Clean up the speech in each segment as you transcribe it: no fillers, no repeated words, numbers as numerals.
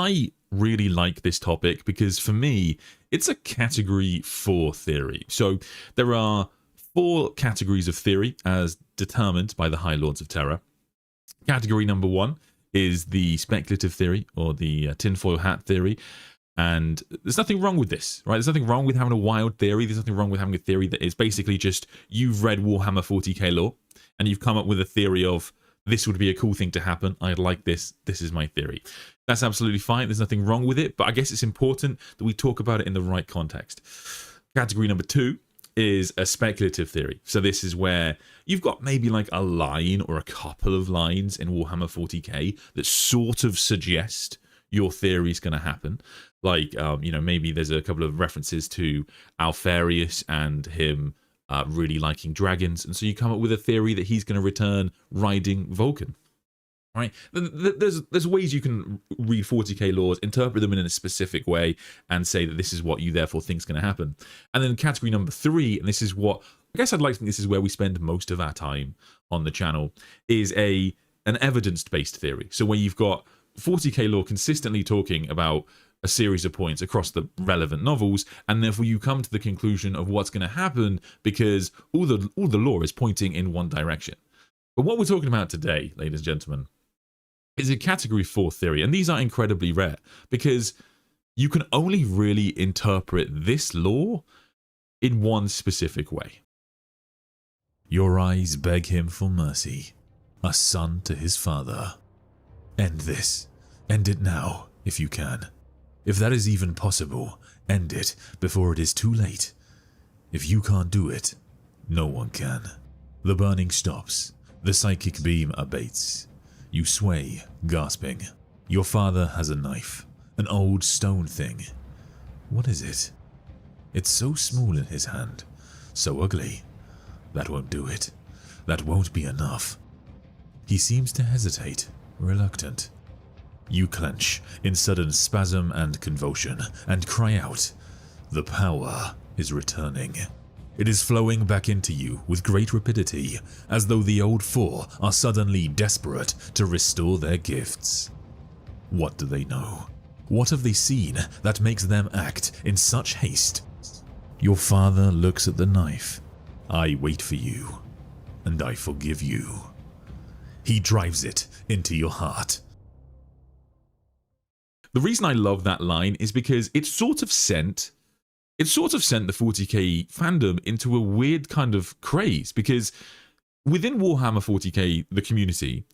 I really like this topic because for me, it's a category 4 theory. So there are 4 categories of theory as determined by the High Lords of Terra. Category number 1 is the speculative theory, or the tinfoil hat theory. And there's nothing wrong with this, right? There's nothing wrong with having a wild theory. There's nothing wrong with having a theory that is basically just you've read Warhammer 40K lore and you've come up with a theory of this would be a cool thing to happen. I'd like this. This is my theory. That's absolutely fine. There's nothing wrong with it, but I guess it's important that we talk about it in the right context. Category number 2 is a speculative theory. So this is where you've got maybe like a line or a couple of lines in Warhammer 40K that sort of suggest your theory is going to happen. Like, maybe there's a couple of references to Alfarius and him really liking dragons. And so you come up with a theory that he's going to return riding Vulcan. Right? There's ways you can read 40k laws, interpret them in a specific way, and say that this is what you therefore think is going to happen. And then category number 3, and this is what I guess I'd like to think this is where we spend most of our time on the channel, is an evidence-based theory. So where you've got 40k lore consistently talking about a series of points across the relevant novels, and therefore you come to the conclusion of what's going to happen because all the lore is pointing in one direction. But what we're talking about today, ladies and gentlemen, is a category 4 theory, and these are incredibly rare because you can only really interpret this lore in one specific way. Your eyes beg him for mercy, a son to his father. End this. End it now, if you can. If that is even possible, end it before it is too late. If you can't do it, no one can. The burning stops. The psychic beam abates. You sway, gasping. Your father has a knife, an old stone thing. What is it? It's so small in his hand, so ugly. That won't do it. That won't be enough. He seems to hesitate, reluctant. You clench in sudden spasm and convulsion and cry out. The power is returning. It is flowing back into you with great rapidity, as though the old 4 are suddenly desperate to restore their gifts. What do they know? What have they seen that makes them act in such haste? Your father looks at the knife. I wait for you, and I forgive you. He drives it into your heart. The reason I love that line is because it sort of sent the 40k fandom into a weird kind of craze, because within Warhammer 40k, the community,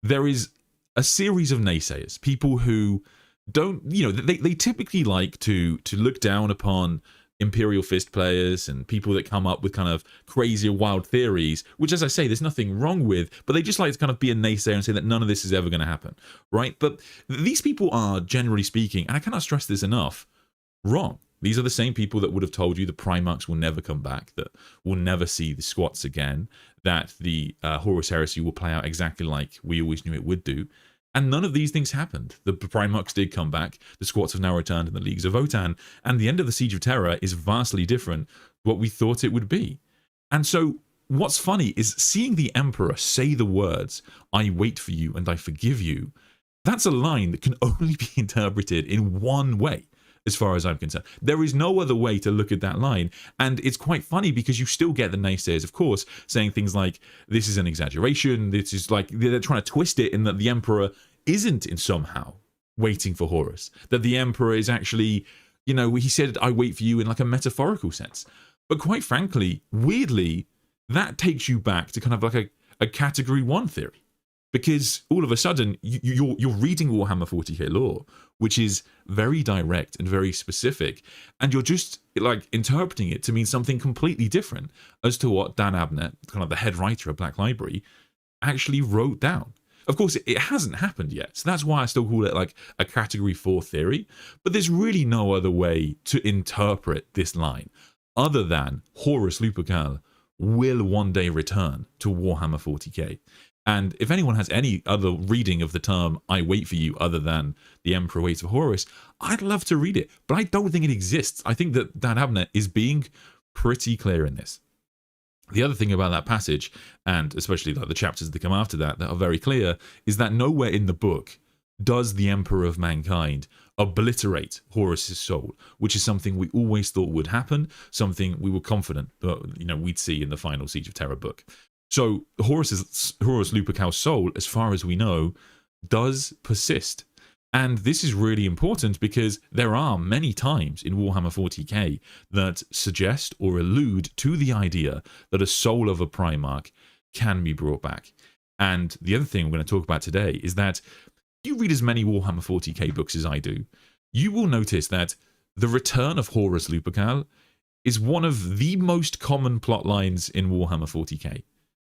there is a series of naysayers, people who don't, they typically like to look down upon Imperial Fist players and people that come up with kind of crazy or wild theories, which, as I say, there's nothing wrong with, but they just like to kind of be a naysayer and say that none of this is ever going to happen, right? But these people are, generally speaking, and I cannot stress this enough, wrong. These are the same people that would have told you the primarchs will never come back, that we'll never see the squats again, that the Horus heresy will play out exactly like we always knew it would do. And none of these things happened. The primarchs did come back, the squats have now returned in the Leagues of Votann, and the end of the Siege of Terra is vastly different to what we thought it would be. And so what's funny is seeing the Emperor say the words, I wait for you and I forgive you, that's a line that can only be interpreted in one way, as far as I'm concerned. There is no other way to look at that line. And it's quite funny because you still get the naysayers, of course, saying things like, this is an exaggeration, this is like, they're trying to twist it in that the Emperor isn't in somehow waiting for Horus. That the Emperor is actually, he said, I wait for you in like a metaphorical sense. But quite frankly, weirdly, that takes you back to kind of like a category 1 theory. Because all of a sudden, you're reading Warhammer 40k lore, which is very direct and very specific, and you're just like interpreting it to mean something completely different as to what Dan Abnett, kind of the head writer of Black Library, actually wrote down. Of course, it hasn't happened yet, so that's why I still call it like a category 4 theory, but there's really no other way to interpret this line other than Horus Lupercal will one day return to Warhammer 40k. And if anyone has any other reading of the term, I wait for you, other than the Emperor waits for Horus, I'd love to read it, but I don't think it exists. I think that Dan Abnett is being pretty clear in this. The other thing about that passage, and especially like the chapters that come after that are very clear, is that nowhere in the book does the Emperor of Mankind obliterate Horus's soul, which is something we always thought would happen, something we were confident we'd see in the final Siege of Terra book. So Horus Lupercal's soul, as far as we know, does persist. And this is really important because there are many times in Warhammer 40k that suggest or allude to the idea that a soul of a Primarch can be brought back. And the other thing we're going to talk about today is that if you read as many Warhammer 40k books as I do, you will notice that the return of Horus Lupercal is one of the most common plot lines in Warhammer 40k.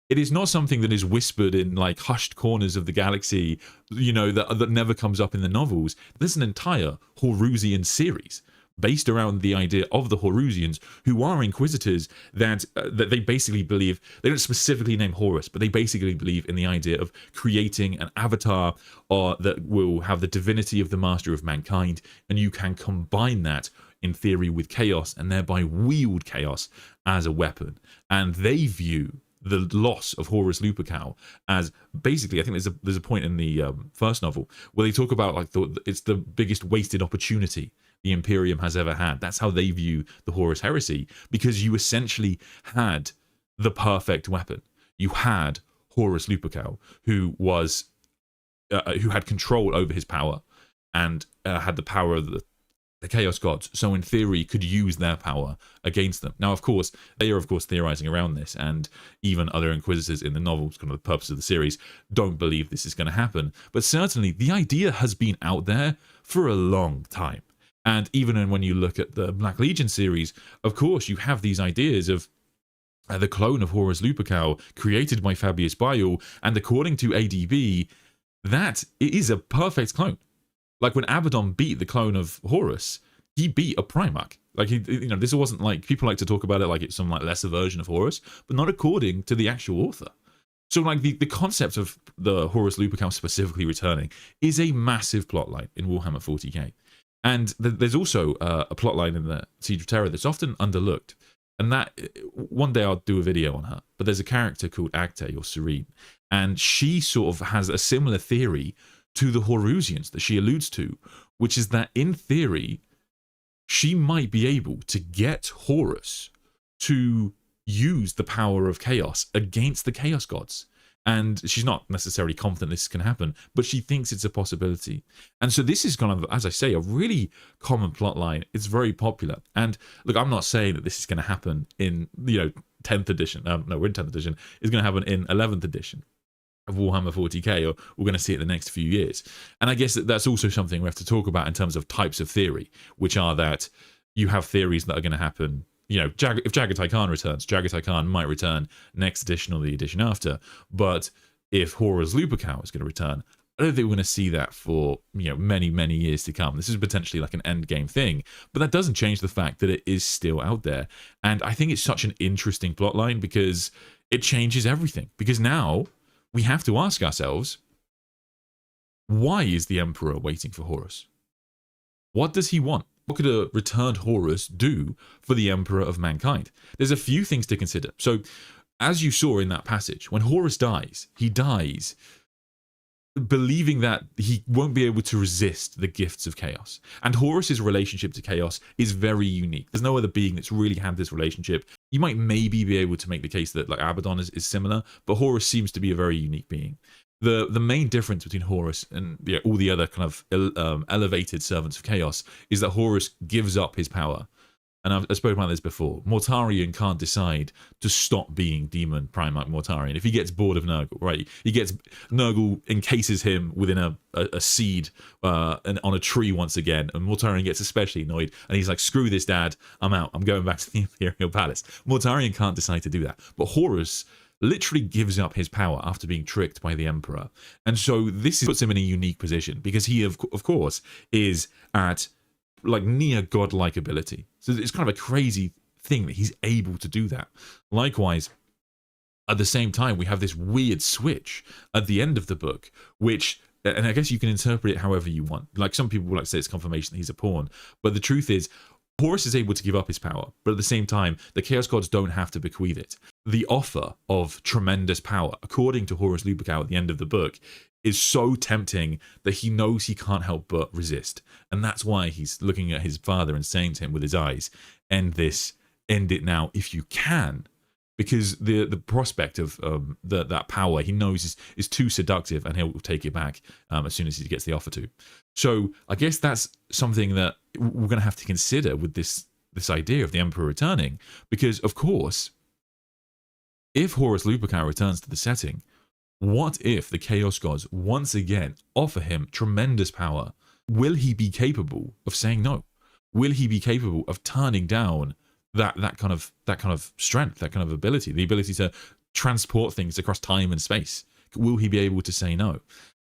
It is not something that is whispered in like hushed corners of the galaxy, that never comes up in the novels. There's an entire Horusian series based around the idea of the Horusians, who are inquisitors that they basically believe, they don't specifically name Horus, but they basically believe in the idea of creating an avatar that will have the divinity of the master of mankind, and you can combine that in theory with chaos and thereby wield chaos as a weapon. And they view the loss of Horus Lupercal as basically, I think there's a point in the first novel where they talk about like it's the biggest wasted opportunity the Imperium has ever had. That's how they view the Horus heresy, because you essentially had the perfect weapon. You had Horus Lupercal, who had control over his power and had the power of the Chaos Gods, so in theory could use their power against them. Now, of course, they are theorizing around this, and even other Inquisitors in the novels, kind of the purpose of the series, don't believe this is going to happen. But certainly, the idea has been out there for a long time. And even when you look at the Black Legion series, of course, you have these ideas of the clone of Horus Lupercal created by Fabius Bile, and according to ADB, that it is a perfect clone. Like when Abaddon beat the clone of Horus, he beat a Primarch. Like this wasn't like, people like to talk about it like it's some like lesser version of Horus, but not according to the actual author. So like the concept of the Horus Lupercal specifically returning is a massive plotline in Warhammer 40k. And there's also a plotline in the Siege of Terra that's often underlooked. And that, one day I'll do a video on her, but there's a character called Agte, or Serene, and she sort of has a similar theory to the Horusians that she alludes to, which is that in theory, she might be able to get Horus to use the power of chaos against the Chaos Gods. And she's not necessarily confident this can happen, but she thinks it's a possibility. And so this is kind of, as I say, a really common plot line. It's very popular. And look, I'm not saying that this is going to happen in, 10th edition. No, we're in 10th edition. It's going to happen in 11th edition of Warhammer 40k, or we're going to see it in the next few years. And I guess that's also something we have to talk about in terms of types of theory, which are that you have theories that are going to happen. If Jagatai Khan returns, Jagatai Khan might return next edition or the edition after. But if Horus Lupercal is going to return, I don't think we're going to see that for many, many years to come. This is potentially like an end game thing, but that doesn't change the fact that it is still out there. And I think it's such an interesting plotline because it changes everything. Because now we have to ask ourselves, why is the Emperor waiting for Horus? What does he want? What could a returned Horus do for the Emperor of Mankind? There's a few things to consider. So, as you saw in that passage, when Horus dies, he dies believing that he won't be able to resist the gifts of chaos. And Horus's relationship to chaos is very unique. There's no other being that's really had this relationship. You might maybe be able to make the case that like Abaddon is similar, but Horus seems to be a very unique being. The main difference between Horus and all the other kind of elevated servants of chaos is that Horus gives up his power. And I've spoken about this before. Mortarion can't decide to stop being Demon Primarch Mortarion. If he gets bored of Nurgle, right? Nurgle encases him within a seed and on a tree once again, and Mortarion gets especially annoyed, and he's like, screw this, Dad, I'm out. I'm going back to the Imperial Palace. Mortarion can't decide to do that. But Horus literally gives up his power after being tricked by the Emperor. And so this puts him in a unique position because he, of course, is at like near godlike ability. So it's kind of a crazy thing that he's able to do that. Likewise, at the same time, we have this weird switch at the end of the book, which, and I guess you can interpret it however you want. Like some people like to say it's confirmation that he's a pawn, but the truth is, Horus is able to give up his power, but at the same time, the Chaos Gods don't have to bequeath it. The offer of tremendous power, according to Horus Lupercal at the end of the book, is so tempting that he knows he can't help but resist. And that's why he's looking at his father and saying to him with his eyes, end this, end it now if you can. Because the prospect of that power he knows is too seductive, and he'll take it back as soon as he gets the offer to. So I guess that's something that we're going to have to consider with this idea of the Emperor returning. Because, of course, if Horus Lupercal returns to the setting, what if the Chaos Gods once again offer him tremendous power? Will he be capable of saying no? Will he be capable of turning down that kind of strength, that kind of ability, the ability to transport things across time and space? Will he be able to say no?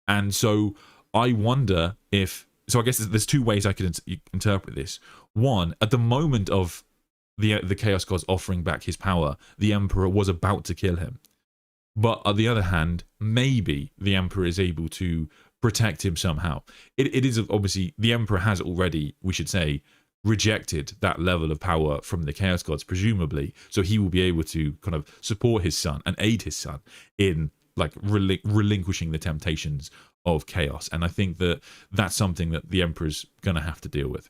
And so I wonder if. So I guess there's two ways I could interpret this. One, at the moment of the Chaos Gods offering back his power, the Emperor was about to kill him. But on the other hand, maybe the Emperor is able to protect him somehow. It is obviously, the Emperor has already, we should say, rejected that level of power from the Chaos Gods, presumably. So he will be able to kind of support his son and aid his son in like relinquishing the temptations of chaos. And I think that that's something that the Emperor's going to have to deal with.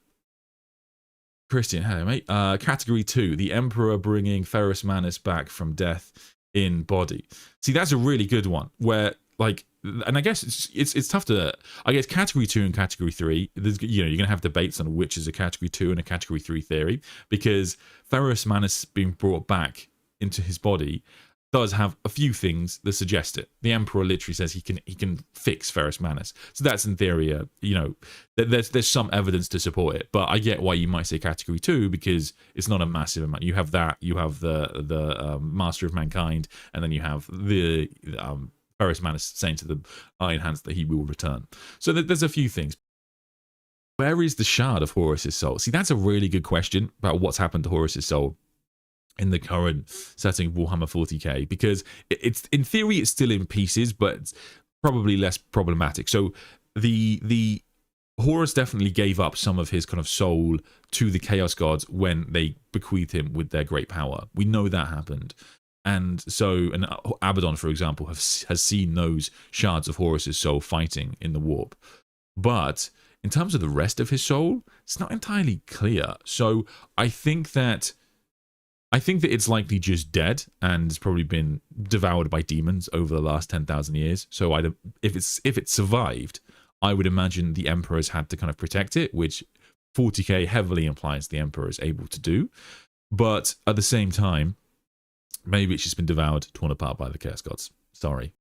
Christian, hello mate. Category 2, the Emperor bringing Ferrus Manus back from death in body. See, that's a really good one, where like, and I guess it's tough to, I guess category 2 and category 3, there's, you know, you're gonna have debates on which is a category 2 and a category 3 theory, because Ferrus Manus being brought back into his body does have a few things that suggest it. The Emperor literally says he can fix Ferrus Manus, so that's in theory, you know, there's some evidence to support it. But I get why you might say category 2, because it's not a massive amount. You have that, you have the Master of Mankind, and then you have the Ferrus Manus saying to the Iron Hands that he will return. So there's a few things. Where is the shard of Horus's soul? See, that's a really good question about what's happened to Horus's soul in the current setting of Warhammer 40k, because it's in theory it's still in pieces, but it's probably less problematic. So the Horus definitely gave up some of his kind of soul to the Chaos Gods when they bequeathed him with their great power. We know that happened. And so, and Abaddon, for example, has seen those shards of Horus's soul fighting in the warp. But in terms of the rest of his soul, it's not entirely clear. So I think that it's likely just dead and it's probably been devoured by demons over the last 10,000 years. So if it survived, I would imagine the Emperor has had to kind of protect it, which 40k heavily implies the Emperor is able to do. But at the same time, maybe it's just been devoured, torn apart by the Chaos Gods. Sorry.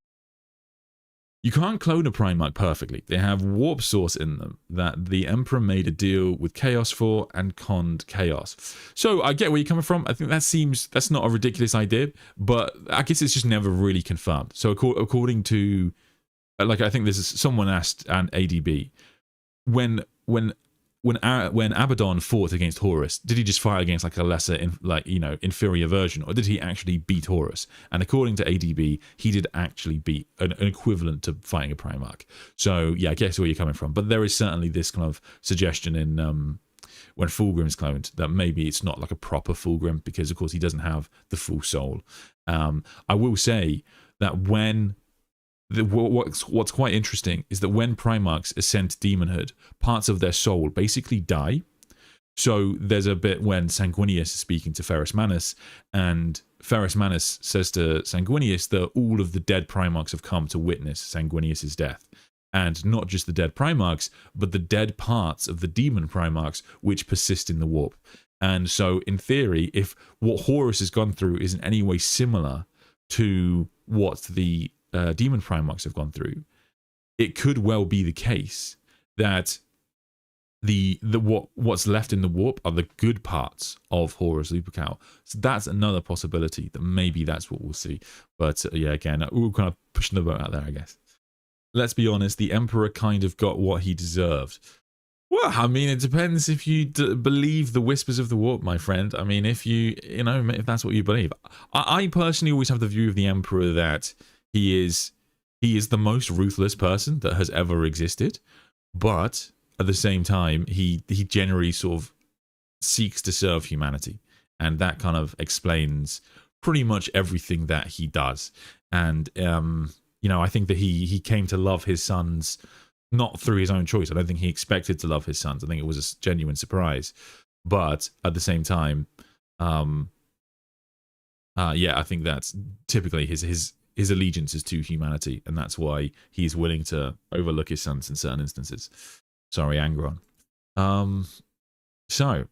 You can't clone a Primarch perfectly. They have warp source in them that the Emperor made a deal with Chaos for and conned Chaos. So I get where you're coming from. I think that's not a ridiculous idea, but I guess it's just never really confirmed. So according to, like, I think this is someone asked an ADB, when Abaddon fought against Horus, did he just fight against like a lesser, inferior version, or did he actually beat Horus? And according to ADB, he did actually beat an equivalent to fighting a Primarch. So yeah, I guess where you're coming from. But there is certainly this kind of suggestion in when Fulgrim's cloned that maybe it's not like a proper Fulgrim, because of course he doesn't have the full soul. I will say that what's quite interesting is that when Primarchs ascend to demonhood, parts of their soul basically die. So there's a bit when Sanguinius is speaking to Ferrus Manus, and Ferrus Manus says to Sanguinius that all of the dead Primarchs have come to witness Sanguinius' death. And not just the dead Primarchs, but the dead parts of the demon Primarchs which persist in the warp. And so in theory, if what Horus has gone through is in any way similar to what the demon Primarchs have gone through, it could well be the case that what's left in the warp are the good parts of Horus Lupercal. So that's another possibility that maybe that's what we'll see. But yeah, again, we're kind of pushing the boat out there, I guess. Let's be honest, the Emperor kind of got what he deserved. Well, I mean, it depends if you believe the whispers of the warp, my friend. I mean, if if that's what you believe. I personally always have the view of the Emperor that he is the most ruthless person that has ever existed, but at the same time, he generally sort of seeks to serve humanity, and that kind of explains pretty much everything that he does. And I think that he came to love his sons not through his own choice. I don't think he expected to love his sons. I think it was a genuine surprise. But at the same time, yeah, I think that's typically his allegiance is to humanity, and that's why he's willing to overlook his sons in certain instances. Sorry, Angron. So,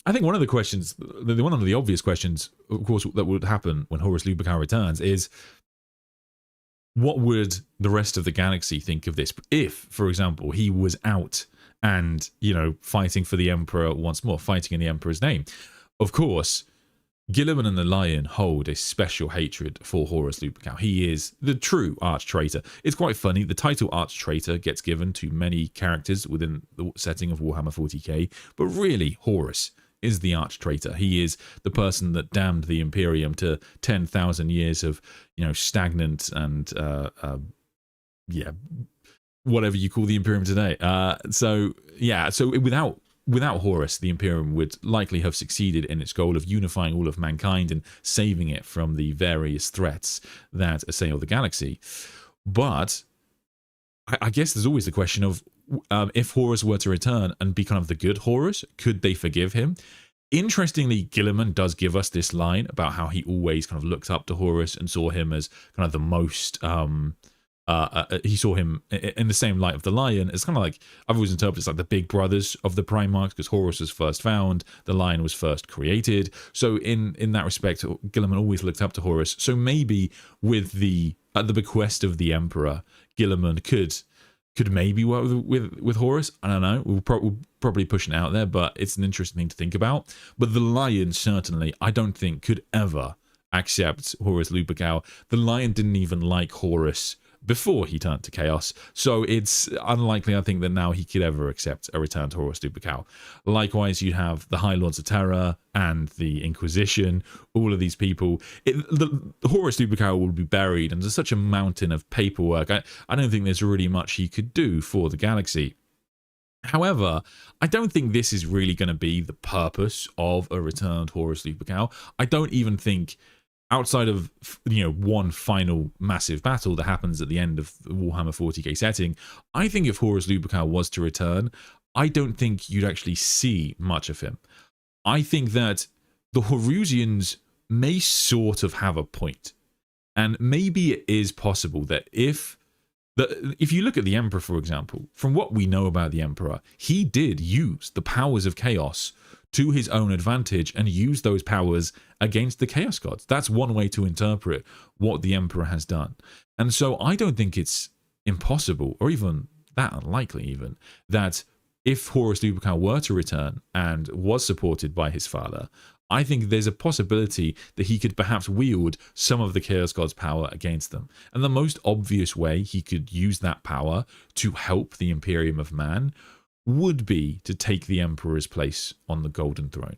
I think one of the questions, one of the obvious questions, of course, that would happen when Horus Lupercal returns is, what would the rest of the galaxy think of this if, for example, he was out and, fighting for the Emperor once more, fighting in the Emperor's name? Of course, Guilliman and the Lion hold a special hatred for Horus Lupercal. He is the true arch-traitor. It's quite funny. The title arch-traitor gets given to many characters within the setting of Warhammer 40K, but really, Horus is the arch-traitor. He is the person that damned the Imperium to 10,000 years of, stagnant and, whatever you call the Imperium today. So without Horus, the Imperium would likely have succeeded in its goal of unifying all of mankind and saving it from the various threats that assail the galaxy. But I guess there's always the question of, if Horus were to return and be kind of the good Horus, could they forgive him? Interestingly, Guilliman does give us this line about how he always kind of looked up to Horus and saw him as kind of the most... he saw him in the same light of the Lion. It's kind of like, I've always interpreted it like the big brothers of the primarchs, because Horus was first found, the Lion was first created. So in that respect, Guilliman always looked up to Horus. So maybe with at the bequest of the Emperor, Guilliman could maybe work with Horus. I don't know. We're probably pushing it out there, but it's an interesting thing to think about. But the Lion certainly, I don't think, could ever accept Horus Lupercal. The Lion didn't even like Horus before he turned to Chaos, so it's unlikely, I think, that now he could ever accept a return to Horus Lupercal. Likewise, you have the High Lords of Terra and the Inquisition, all of these people. The Horus Lupercal will be buried under such a mountain of paperwork. I don't think there's really much he could do for the galaxy. However, I don't think this is really going to be the purpose of a returned Horus Lupercal. I don't even think, outside of one final massive battle that happens at the end of the Warhammer 40k setting, I think if Horus Lupercal was to return, I don't think you'd actually see much of him. I think that the Horusians may sort of have a point, and maybe it is possible that if you look at the Emperor, for example, from what we know about the Emperor, he did use the powers of Chaos to his own advantage and use those powers against the Chaos Gods. That's one way to interpret what the Emperor has done. And so I don't think it's impossible, or even that unlikely even, that if Horus Lupercal were to return and was supported by his father, I think there's a possibility that he could perhaps wield some of the Chaos God's power against them. And the most obvious way he could use that power to help the Imperium of Man would be to take the Emperor's place on the Golden Throne.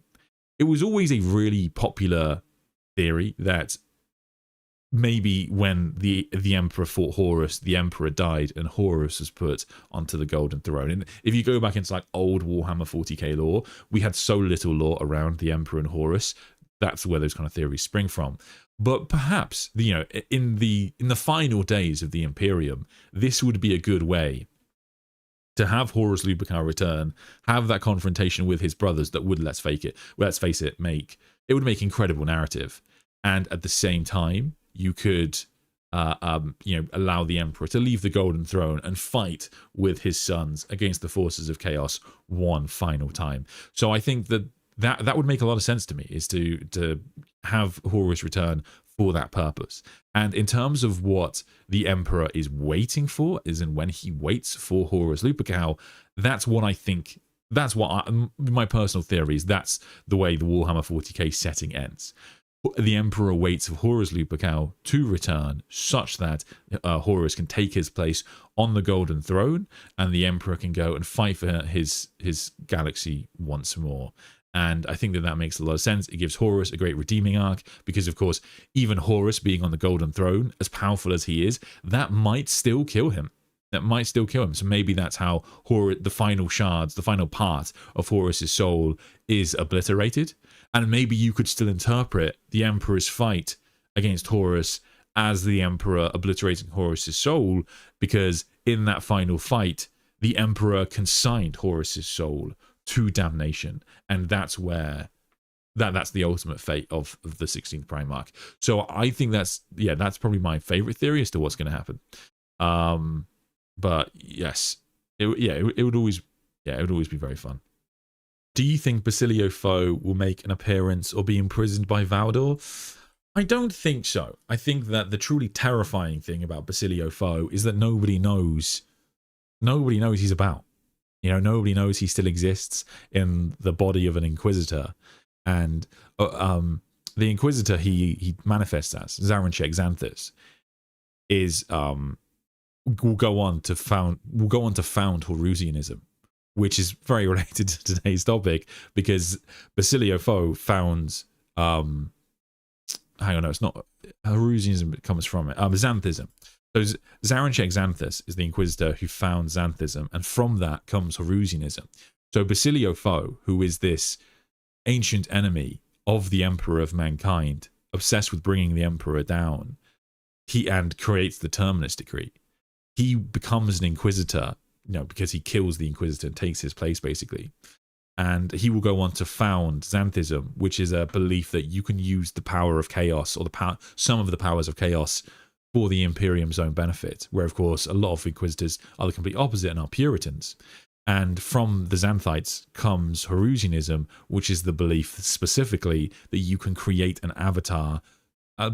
It was always a really popular theory that maybe when the Emperor fought Horus, the Emperor died and Horus was put onto the Golden Throne. And if you go back into like old Warhammer 40k lore, we had so little lore around the Emperor and Horus. That's where those kind of theories spring from. But perhaps, in the final days of the Imperium, this would be a good way to have Horus Lupercal return, have that confrontation with his brothers that would, let's face it, make incredible narrative. And at the same time, you could allow the Emperor to leave the Golden Throne and fight with his sons against the forces of Chaos one final time. So I think that would make a lot of sense to me, is to have Horus return for that purpose. And in terms of what the Emperor is waiting for, is in when he waits for Horus Lupercal, that's what I think, my personal theory is, that's the way the Warhammer 40k setting ends. The Emperor waits for Horus Lupercal to return such that Horus can take his place on the Golden Throne, and the Emperor can go and fight for his galaxy once more. And I think that makes a lot of sense. It gives Horus a great redeeming arc, because, of course, even Horus being on the Golden Throne, as powerful as he is, that might still kill him. So maybe that's how the final shards, the final part of Horus's soul is obliterated. And maybe you could still interpret the Emperor's fight against Horus as the Emperor obliterating Horus's soul, because in that final fight, the Emperor consigned Horus's soul to damnation, and that's where that's the ultimate fate of the 16th Primarch. So I think that's probably my favorite theory as to what's going to happen. But yes, it would always be very fun. Do you think Basilio Fo will make an appearance or be imprisoned by Valdor? I don't think so. I think that the truly terrifying thing about Basilio Fo is that nobody knows he's about. Nobody knows he still exists in the body of an Inquisitor. And the Inquisitor he manifests as, Zaranchek Xanthus, is will go on to found Horusianism, which is very related to today's topic, because Basilio Fo found it's not Horusianism, it comes from it, Xanthism. So Zaranchek Xanthus is the Inquisitor who found Xanthism, and from that comes Horusianism. So Basilio Fo, who is this ancient enemy of the Emperor of Mankind, obsessed with bringing the Emperor down, and creates the Terminus Decree. He becomes an Inquisitor, because he kills the Inquisitor and takes his place, basically. And he will go on to found Xanthism, which is a belief that you can use the power of chaos, or some of the powers of chaos, for the Imperium's own benefit, where, of course, a lot of Inquisitors are the complete opposite and are Puritans. And from the Xanthites comes Horusianism, which is the belief specifically that you can create an avatar,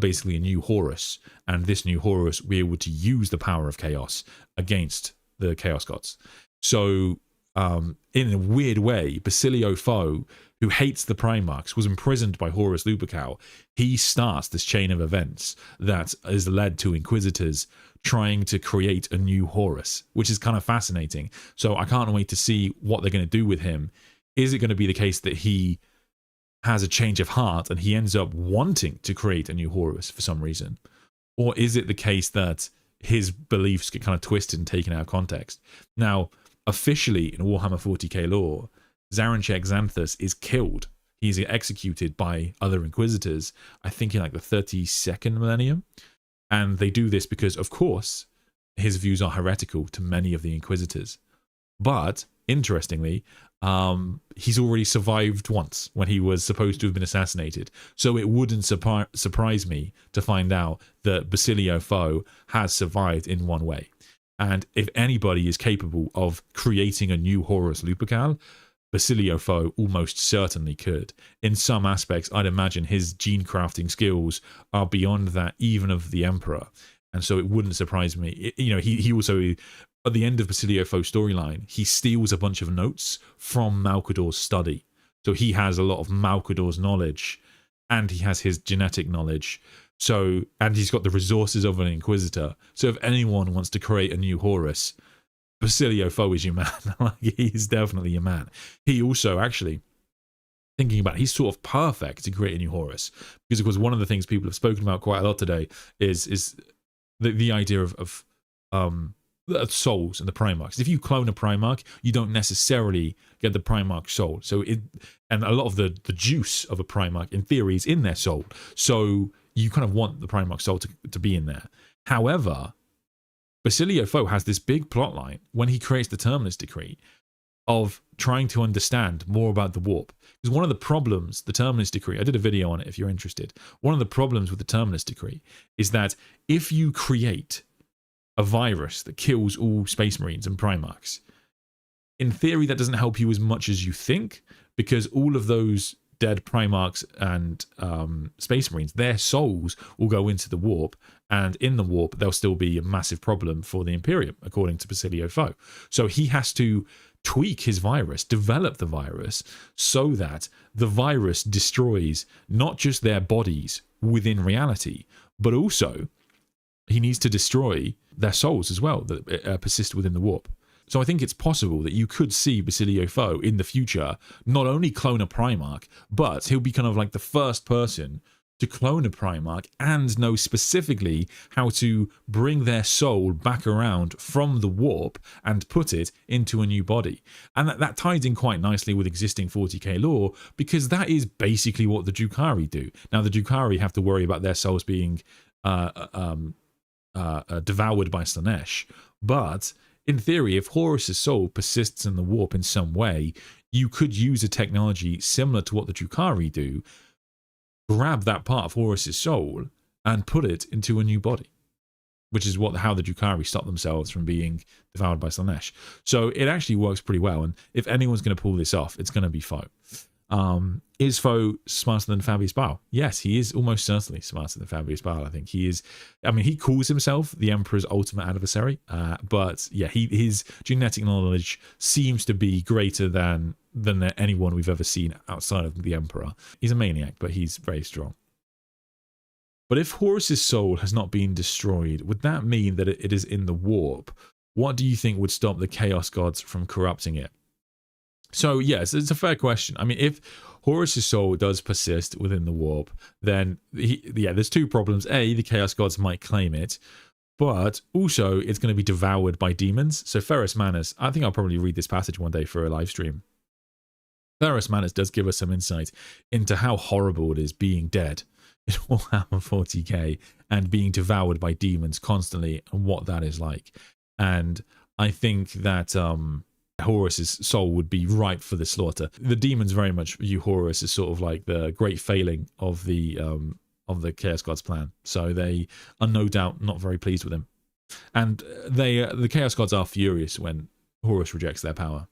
basically a new Horus, and this new Horus will be able to use the power of chaos against the Chaos Gods. So, in a weird way, Basilio Fo, who hates the Primarchs, was imprisoned by Horus Lupercal. He starts this chain of events that is led to Inquisitors trying to create a new Horus, which is kind of fascinating. So I can't wait to see what they're going to do with him. Is it going to be the case that he has a change of heart and he ends up wanting to create a new Horus for some reason? Or is it the case that his beliefs get kind of twisted and taken out of context? Now, officially in Warhammer 40k lore, Zaranchek Xanthus is killed. He's executed by other Inquisitors, I think in like the 32nd millennium. And they do this because, of course, his views are heretical to many of the Inquisitors. But, interestingly, he's already survived once when he was supposed to have been assassinated. So it wouldn't surprise me to find out that Basilio Fo has survived in one way. And if anybody is capable of creating a new Horus Lupercal, Basilio Fo almost certainly could. In some aspects, I'd imagine his gene crafting skills are beyond that even of the Emperor. And so it wouldn't surprise me. He also, at the end of Basilio Fo's storyline, he steals a bunch of notes from Malcador's study. So he has a lot of Malcador's knowledge, and he has his genetic knowledge. So, and he's got the resources of an Inquisitor. So if anyone wants to create a new Horus, Basilio Fo is your man. He's definitely your man. He also, actually, thinking about it, he's sort of perfect to create a new Horus. Because, of course, one of the things people have spoken about quite a lot today is the idea of souls and the Primarchs. If you clone a Primarch, you don't necessarily get the Primarch soul. And a lot of the juice of a Primarch, in theory, is in their soul. So you kind of want the Primarch soul to be in there. However, Basilio Fo has this big plot line when he creates the Terminus Decree of trying to understand more about the warp. Because one of the problems, the Terminus Decree, I did a video on it if you're interested, one of the problems with the Terminus Decree is that if you create a virus that kills all Space Marines and Primarchs, in theory that doesn't help you as much as you think, because all of those dead Primarchs and Space Marines, their souls will go into the warp, and in the warp there'll still be a massive problem for the Imperium, according to Basilio Fo. So he has to tweak his virus, develop the virus, so that the virus destroys not just their bodies within reality, but also he needs to destroy their souls as well that persist within the warp. So I think it's possible that you could see Basilio Fo in the future not only clone a Primarch, but he'll be kind of like the first person to clone a Primarch and know specifically how to bring their soul back around from the warp and put it into a new body. And that ties in quite nicely with existing 40k lore, because that is basically what the Drukhari do. Now, the Drukhari have to worry about their souls being devoured by Slaanesh. But in theory, if Horus's soul persists in the warp in some way, you could use a technology similar to what the Drukhari do, grab that part of Horus's soul and put it into a new body, which is how the Drukhari stop themselves from being devoured by Slaanesh. So it actually works pretty well, and if anyone's going to pull this off, it's going to be Fo. Is Fo smarter than Fabius Bile? Yes, he is almost certainly smarter than Fabius Bile. I think he is. I mean, he calls himself the Emperor's ultimate adversary, but yeah, his genetic knowledge seems to be greater than anyone we've ever seen outside of the Emperor. He's a maniac, but he's very strong. But if Horus's soul has not been destroyed, would that mean that it is in the warp? What do you think would stop the Chaos Gods from corrupting it? So yes, it's a fair question. I mean, if Horus's soul does persist within the warp, then there's two problems. A, the Chaos Gods might claim it, but also it's going to be devoured by demons. So Ferrus Manus, I think I'll probably read this passage one day for a live stream. Ferrus Manus does give us some insight into how horrible it is being dead in Warhammer 40k and being devoured by demons constantly, and what that is like. And I think that Horus's soul would be ripe for the slaughter. The demons very much view Horus as sort of like the great failing of the Chaos Gods plan. So they are no doubt not very pleased with him. And the Chaos Gods are furious when Horus rejects their power.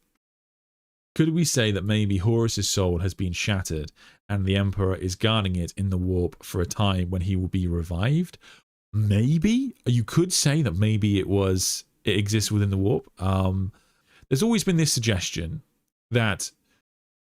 Could we say that maybe Horus's soul has been shattered and the Emperor is guarding it in the warp for a time when he will be revived? Maybe. You could say that maybe it exists within the warp. There's always been this suggestion that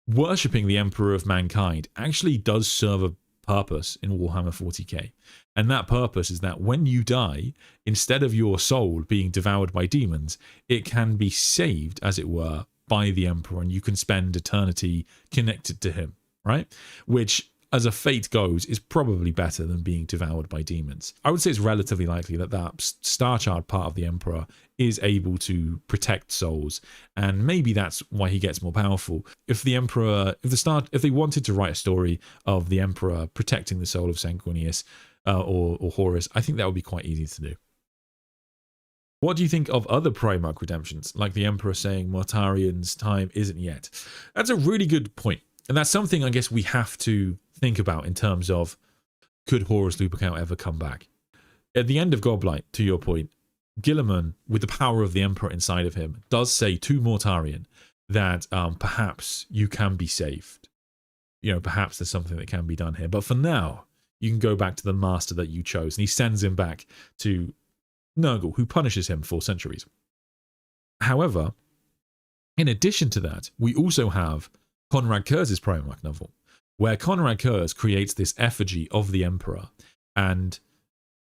worshipping the Emperor of Mankind actually does serve a purpose in Warhammer 40k. And that purpose is that when you die, instead of your soul being devoured by demons, it can be saved, as it were, by the Emperor, and you can spend eternity connected to him, right? Which, as a fate goes, is probably better than being devoured by demons. I would say it's relatively likely that that Star Child part of the Emperor is able to protect souls, and maybe that's why he gets more powerful. If the Emperor, if they wanted to write a story of the Emperor protecting the soul of Sanguinius or Horus, I think that would be quite easy to do. What do you think of other Primarch redemptions, like the Emperor saying Mortarian's time isn't yet? That's a really good point. And that's something I guess we have to think about in terms of, could Horus Lupercal ever come back? At the end of Godblight, to your point, Guilliman, with the power of the Emperor inside of him, does say to Mortarion that perhaps you can be saved. You know, perhaps there's something that can be done here. But for now, you can go back to the master that you chose. And he sends him back to Nurgle, who punishes him for centuries. However, in addition to that, we also have Konrad Kurz' Primarch novel, where Konrad Kurz creates this effigy of the Emperor, and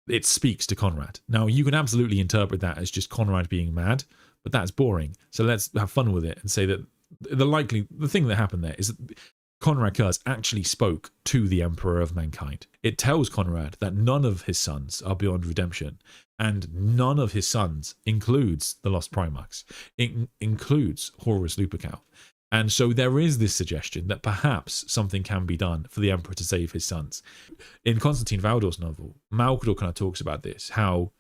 it speaks to Konrad. Now, you can absolutely interpret that as just Konrad being mad, but that's boring. So let's have fun with it and say that the thing that happened there is that Konrad Kurz actually spoke to the Emperor of Mankind. It tells Konrad that none of his sons are beyond redemption, and none of his sons includes the Lost Primarchs. It includes Horus Lupercal. And so there is this suggestion that perhaps something can be done for the Emperor to save his sons. In Constantine Valdor's novel, Malkador kind of talks about this, how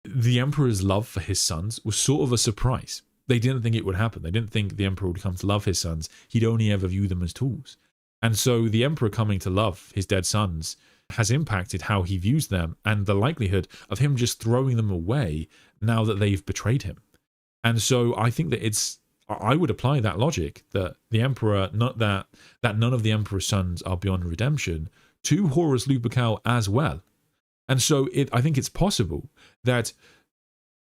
the Emperor's love for his sons was sort of a surprise. They didn't think it would happen. They didn't think the Emperor would come to love his sons. He'd only ever view them as tools. And so the Emperor coming to love his dead sons has impacted how he views them and the likelihood of him just throwing them away now that they've betrayed him. And so I think that I would apply that logic that the Emperor, that none of the Emperor's sons are beyond redemption, to Horus Lupercal as well. And so I think it's possible that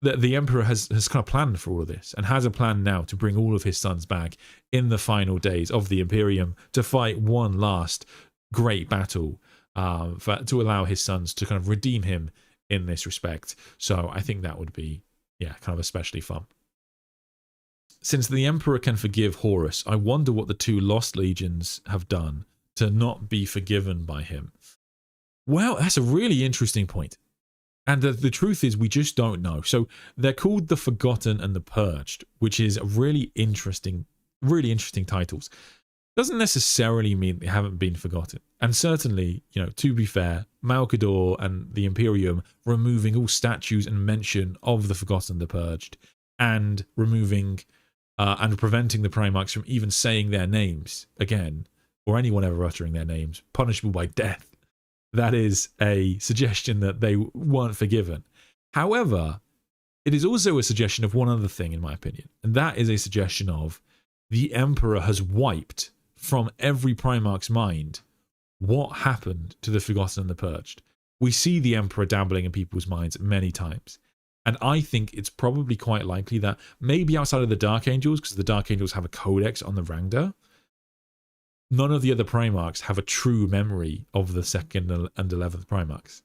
the Emperor has kind of planned for all of this and has a plan now to bring all of his sons back in the final days of the Imperium to fight one last great battle to allow his sons to kind of redeem him in this respect. So I think that would be, kind of especially fun. Since the Emperor can forgive Horus, I wonder what the two Lost Legions have done to not be forgiven by him. Well, that's a really interesting point. And the truth is, we just don't know. So they're called the Forgotten and the Purged, which is really interesting titles. doesn't necessarily mean they haven't been forgotten. And certainly, you know, to be fair, Malkador and the Imperium removing all statues and mention of the Forgotten and the Purged, and removing and preventing the Primarchs from even saying their names again, or anyone ever uttering their names, punishable by death. That is a suggestion that they weren't forgiven. However, it is also a suggestion of one other thing, in my opinion, and that is a suggestion of the Emperor has wiped from every Primarch's mind what happened to the Forgotten and the Purged. We see the Emperor dabbling in people's minds many times. And I think it's probably quite likely that maybe outside of the Dark Angels, because the Dark Angels have a codex on the Rangda, none of the other Primarchs have a true memory of the 2nd and 11th Primarchs.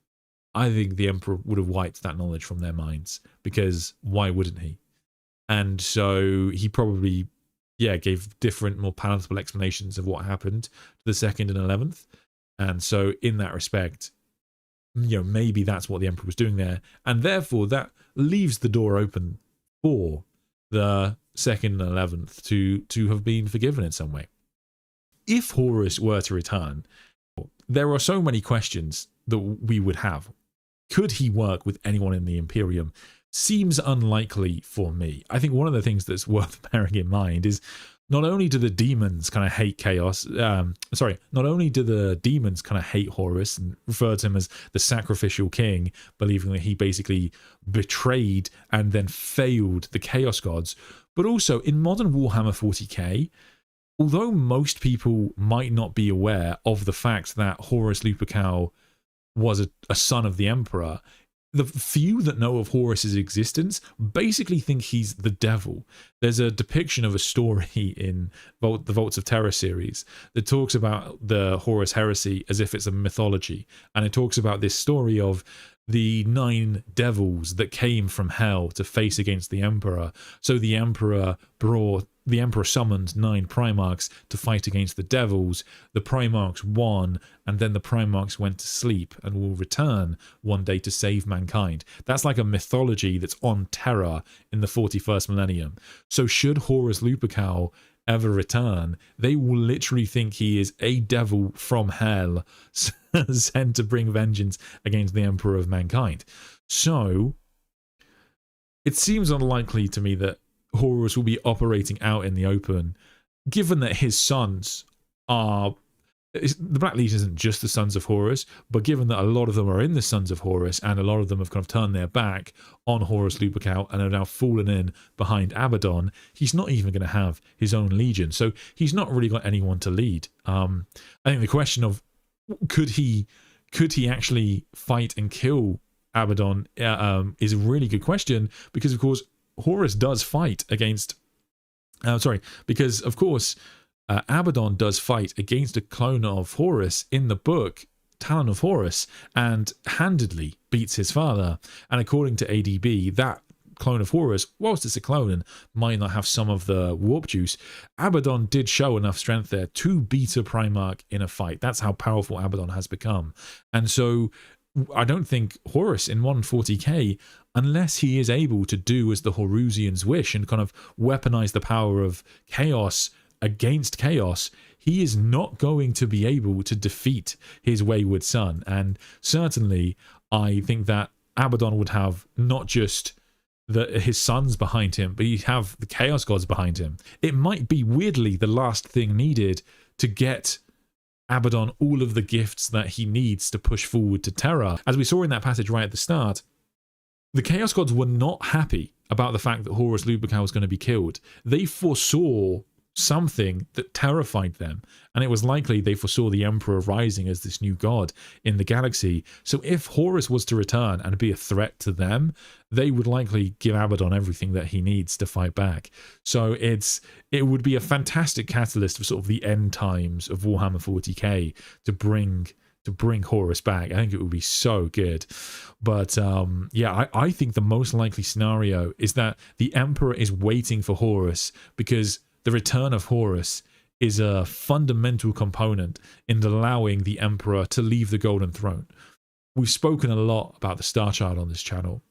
I think the Emperor would have wiped that knowledge from their minds, because why wouldn't he? And so he probably, gave different, more palatable explanations of what happened to the 2nd and 11th. And so in that respect, you know, maybe that's what the Emperor was doing there. And therefore that leaves the door open for the 2nd and 11th to have been forgiven in some way. If Horus were to return, there are so many questions that we would have. Could he work with anyone in the Imperium? Seems unlikely for me. I think one of the things that's worth bearing in mind is not only do the demons kind of hate chaos, not only do the demons kind of hate Horus and refer to him as the sacrificial king, believing that he basically betrayed and then failed the chaos gods, but also in modern Warhammer 40k, although most people might not be aware of the fact that Horus Lupercal was a son of the Emperor, the few that know of Horus's existence basically think he's the devil. There's a depiction of a story in the Vaults of Terror series that talks about the Horus heresy as if it's a mythology. And it talks about this story of the 9 devils that came from hell to face against the Emperor. So the Emperor summoned 9 Primarchs to fight against the devils. The Primarchs won, and then the Primarchs went to sleep and will return one day to save mankind. That's like a mythology that's on Terra in the 41st millennium. So should Horus Lupercal ever return, they will literally think he is a devil from hell sent to bring vengeance against the Emperor of mankind. So it seems unlikely to me that Horus will be operating out in the open, given that his sons are... The Black Legion isn't just the sons of Horus, but given that a lot of them are in the Sons of Horus, and a lot of them have kind of turned their back on Horus Lupercal and have now fallen in behind Abaddon, he's not even going to have his own legion. So he's not really got anyone to lead. I think the question of could he actually fight and kill Abaddon is a really good question, because of course Horus does fight against... because of course Abaddon does fight against a clone of Horus in the book Talon of Horus, and handedly beats his father. And according to ADB, that clone of Horus, whilst it's a clone and might not have some of the warp juice, Abaddon did show enough strength there to beat a Primarch in a fight. That's how powerful Abaddon has become. And so I don't think Horus in 140k, unless he is able to do as the Horusians wish and kind of weaponize the power of chaos against chaos, he is not going to be able to defeat his wayward son. And certainly I think that Abaddon would have not just his sons behind him, but he'd have the chaos gods behind him. It might be weirdly the last thing needed to get Abaddon all of the gifts that he needs to push forward to Terra. As we saw in that passage right at the start, the Chaos Gods were not happy about the fact that Horus Lupercal was going to be killed. They foresaw something that terrified them, and it was likely they foresaw the Emperor rising as this new god in the galaxy. So if Horus was to return and be a threat to them, they would likely give Abaddon everything that he needs to fight back. So it would be a fantastic catalyst for sort of the end times of Warhammer 40k to bring Horus back. I think it would be so good. But I think the most likely scenario is that the Emperor is waiting for Horus, because the return of Horus is a fundamental component in allowing the Emperor to leave the Golden Throne. We've spoken a lot about the Star Child on this channel,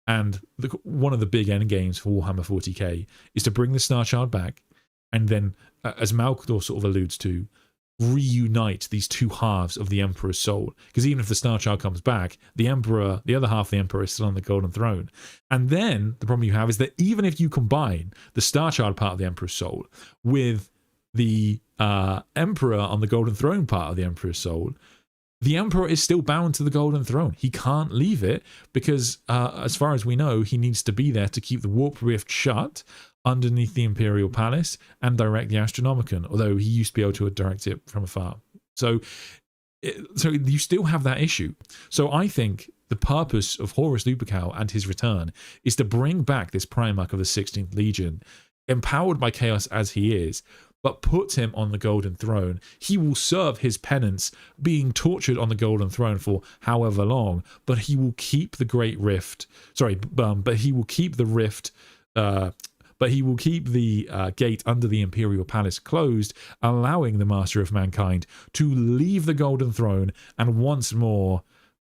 and one of the big end games for Warhammer 40k is to bring the Star Child back and then, as Malkador sort of alludes to, reunite these two halves of the Emperor's soul. Because even if the Star Child comes back, the Emperor, the other half of the Emperor, is still on the Golden Throne. And then the problem you have is that even if you combine the Star Child part of the Emperor's soul with the Emperor on the Golden Throne part of the Emperor's soul, the Emperor is still bound to the Golden Throne. He can't leave it because, as far as we know, he needs to be there to keep the Warp Rift shut underneath the Imperial Palace and direct the Astronomicon, although he used to be able to direct it from afar. So you still have that issue. So I think the purpose of Horus Lupercal and his return is to bring back this Primarch of the 16th Legion, empowered by chaos as he is, but put him on the Golden Throne. He will serve his penance being tortured on the Golden Throne for however long, but he will keep the Great Rift. But he will keep the rift. But he will keep the gate under the Imperial Palace closed, allowing the Master of Mankind to leave the Golden Throne and once more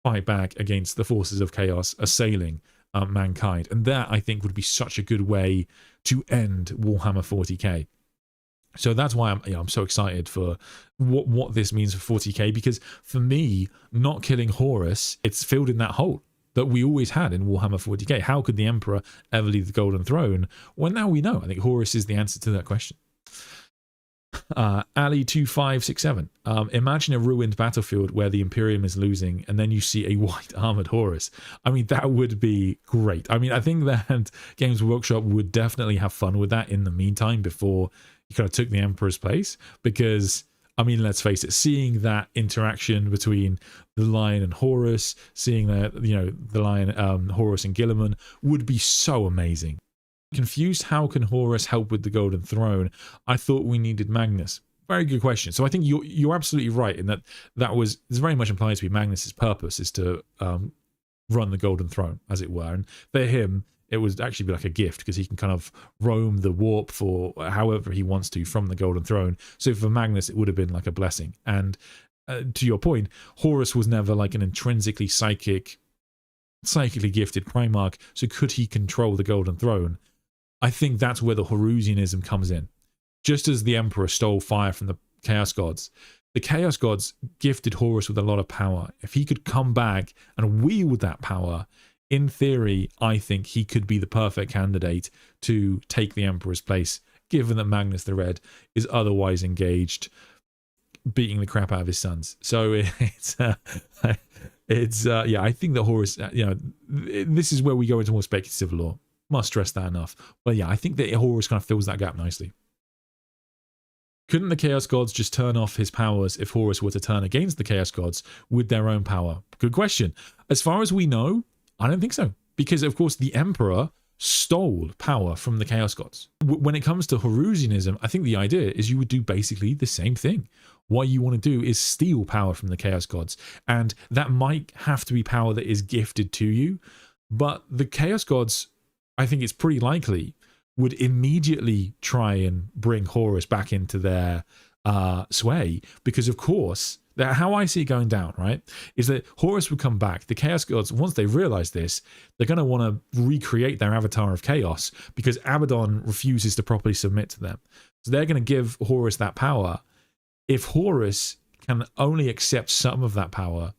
fight back against the forces of chaos assailing mankind. And that, I think, would be such a good way to end Warhammer 40k. So that's why I'm so excited for what this means for 40k, because for me, not killing Horus, it's filled in that hole that we always had in Warhammer 40k. How could the Emperor ever leave the Golden Throne? Well, now we know. I think Horus is the answer to that question. Ali2567. Imagine a ruined battlefield where the Imperium is losing and then you see a white armored Horus. I mean, that would be great. I mean, I think that Games Workshop would definitely have fun with that in the meantime before he kind of took the Emperor's place, because I mean, let's face it, seeing that interaction between the Lion and Horus, seeing that, the Lion, Horus and Guilliman would be so amazing. Confused, how can Horus help with the Golden Throne? I thought we needed Magnus. Very good question. So I think you're absolutely right in that it's very much implied to be Magnus's purpose is to run the Golden Throne, as it were. And for him, it would actually be like a gift because he can kind of roam the warp for however he wants to from the Golden Throne. So for Magnus, it would have been like a blessing. And to your point, Horus was never like an intrinsically psychically gifted Primarch. So could he control the Golden Throne? I think that's where the Horusianism comes in. Just as the Emperor stole fire from the Chaos Gods, the Chaos Gods gifted Horus with a lot of power. If he could come back and wield that power, in theory, I think he could be the perfect candidate to take the Emperor's place, given that Magnus the Red is otherwise engaged, beating the crap out of his sons. So I think that Horus, this is where we go into more speculative lore. Must stress that enough. But yeah, I think that Horus kind of fills that gap nicely. Couldn't the Chaos Gods just turn off his powers if Horus were to turn against the Chaos Gods with their own power? Good question. As far as we know, I don't think so. Because, of course, the Emperor stole power from the Chaos Gods. When it comes to Horusianism, I think the idea is you would do basically the same thing. What you want to do is steal power from the Chaos Gods. And that might have to be power that is gifted to you. But the Chaos Gods, I think it's pretty likely, would immediately try and bring Horus back into their sway. Because, of course, how I see it going down, right, is that Horus would come back. The Chaos Gods, once they realize this, they're going to want to recreate their avatar of chaos because Abaddon refuses to properly submit to them. So they're going to give Horus that power. If Horus can only accept some of that power,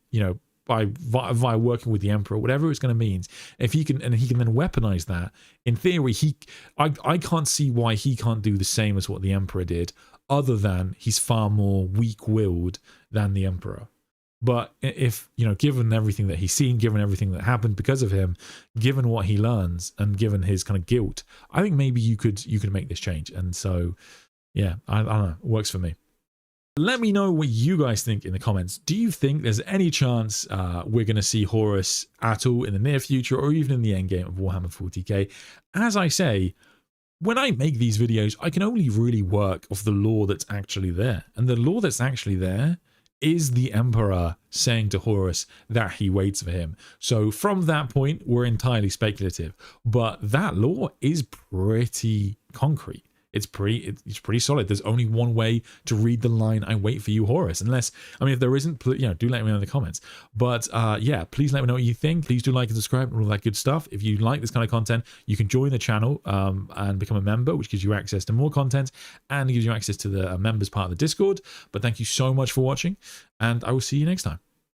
via working with the Emperor, whatever it's going to mean, if he can, and he can then weaponize that, in theory, I can't see why he can't do the same as what the Emperor did, other than he's far more weak-willed than the Emperor. But if, given everything that he's seen, given everything that happened because of him, given what he learns, and given his kind of guilt, I think maybe you could make this change. And so, yeah, I don't know, it works for me. Let me know what you guys think in the comments. Do you think there's any chance we're going to see Horus at all in the near future, or even in the endgame of Warhammer 40k? As I say, when I make these videos, I can only really work off the lore that's actually there. And the lore that's actually there is the Emperor saying to Horus that he waits for him. So from that point, we're entirely speculative. But that lore is pretty concrete. it's pretty solid. There's only one way to read the line, "I wait for you, Horus." Unless, I mean, if there isn't, do let me know in the comments. But yeah, please let me know what you think. Please do like and subscribe and all that good stuff. If you like this kind of content, you can join the channel and become a member, which gives you access to more content and gives you access to the members part of the Discord. But thank you so much for watching, and I will see you next time.